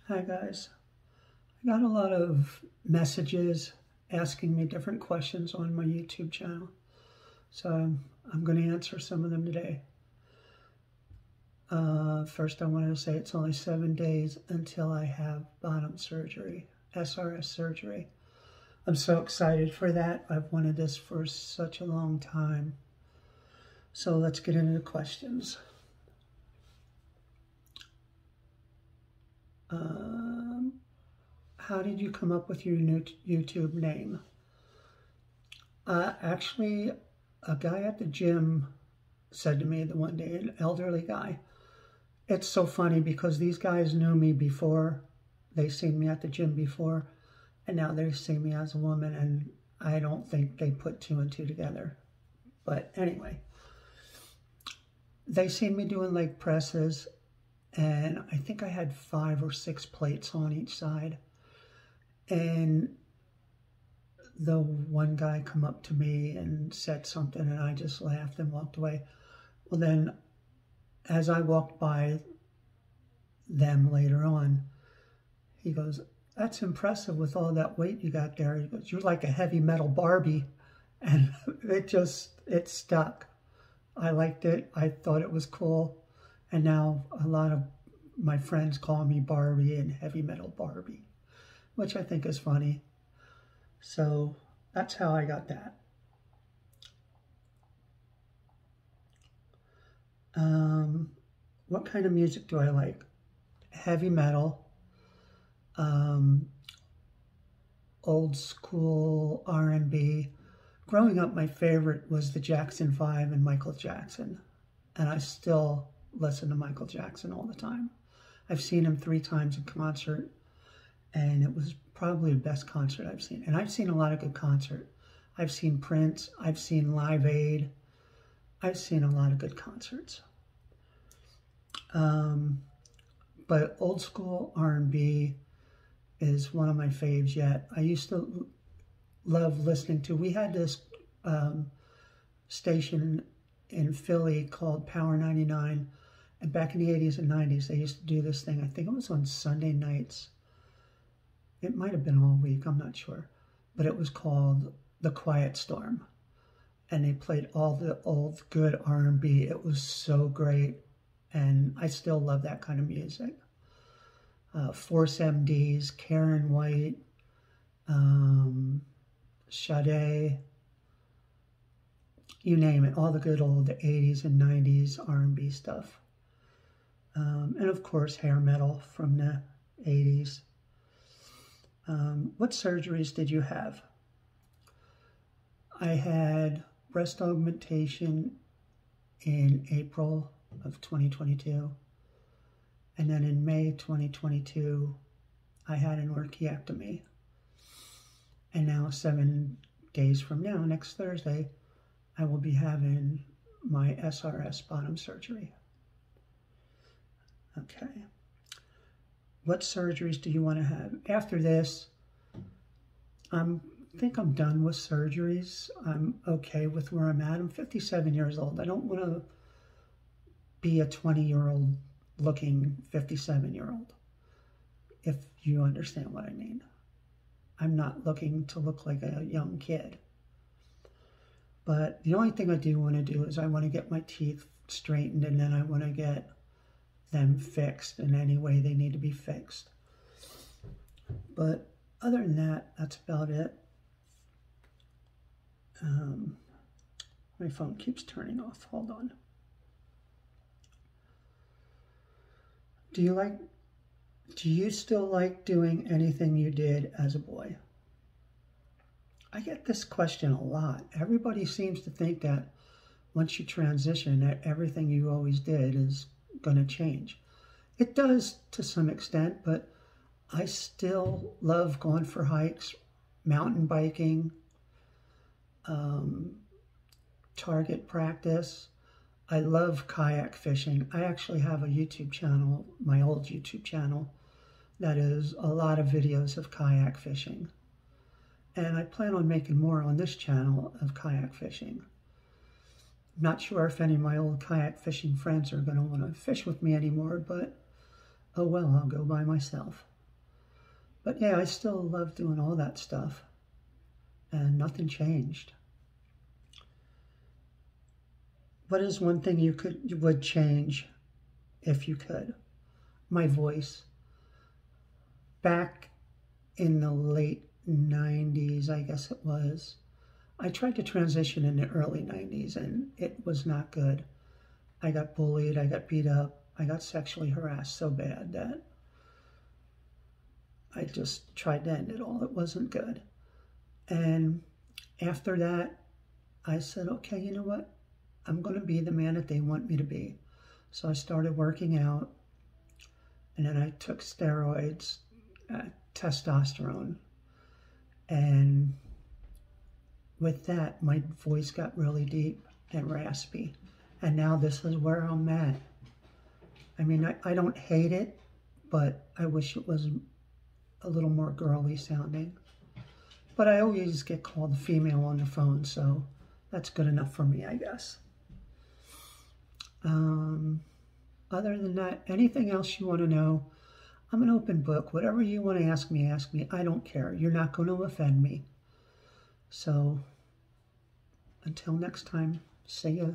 Hi guys. I got a lot of messages asking me different questions on my YouTube channel. So I'm going to answer some of them today. First I wanted to say it's only 7 days until I have bottom surgery, SRS surgery. I'm so excited for that. I've wanted this for such a long time. So let's get into the questions. How did you come up with your new YouTube name? Actually, a guy at the gym said to me the one day, an elderly guy. It's so funny because these guys knew me before. They seen me at the gym before, and now they see me as a woman, and I don't think they put 2 and 2 together. But anyway, they seen me doing leg presses, and I think I had 5 or 6 plates on each side. And the one guy come up to me and said something, and I just laughed and walked away. Well, then, as I walked by them later on, he goes, "That's impressive with all that weight you got there." He goes, "You're like a heavy metal Barbie." And it stuck. I liked it. I thought it was cool. And now a lot of my friends call me Barbie and heavy metal Barbie, which I think is funny. So that's how I got that. What kind of music do I like? Heavy metal, old school R&B. Growing up, my favorite was the Jackson 5 and Michael Jackson. And I still listen to Michael Jackson all the time. I've seen him 3 times in concert, and it was probably the best concert I've seen. And I've seen a lot of good concerts. I've seen Prince, I've seen Live Aid, I've seen a lot of good concerts. But old school R&B is one of my faves yet. I used to love listening to, we had this station in Philly called Power 99, and back in the 80s and 90s they used to do this thing. I think it was on Sunday nights. It might have been all week, I'm not sure. But it was called The Quiet Storm. And they played all the old good R&B. It was so great. And I still love that kind of music. Force MDs, Karen White, Sade, you name it. All the good old 80s and 90s R&B stuff. And of course, hair metal from the 80s. What surgeries did you have? I had breast augmentation in April of 2022. And then in May 2022, I had an orchiectomy. And now 7 days from now, next Thursday, I will be having my SRS bottom surgery. Okay. What surgeries do you want to have? After this, I think I'm done with surgeries. I'm okay with where I'm at. I'm 57 years old. I don't want to be a 20-year-old looking 57-year-old, if you understand what I mean. I'm not looking to look like a young kid. But the only thing I do want to do is I want to get my teeth straightened, and then I want to get them fixed in any way they need to be fixed. But other than that, that's about it. My phone keeps turning off. Hold on. Do you still like doing anything you did as a boy? I get this question a lot. Everybody seems to think that once you transition, that everything you always did is going to change. It does to some extent, but I still love going for hikes, mountain biking, target practice. I love kayak fishing. I actually have a YouTube channel, my old YouTube channel, that is a lot of videos of kayak fishing. And I plan on making more on this channel of kayak fishing. I'm not sure if any of my old kayak fishing friends are going to want to fish with me anymore, but oh well, I'll go by myself. But yeah, I still love doing all that stuff, and nothing changed. What is one thing you would change if you could? My voice. Back in the late 90s, I guess it was, I tried to transition in the early 90s and it was not good. I got bullied, I got beat up, I got sexually harassed so bad that I just tried to end it all. It wasn't good. And after that, I said, okay, you know what? I'm going to be the man that they want me to be. So I started working out, and then I took steroids, testosterone, and with that, my voice got really deep and raspy. And now this is where I'm at. I mean, I don't hate it, but I wish it was a little more girly sounding. But I always get called a female on the phone, so that's good enough for me, I guess. Other than that, anything else you want to know, I'm an open book. Whatever you want to ask me, ask me. I don't care. You're not going to offend me. So, until next time, see ya.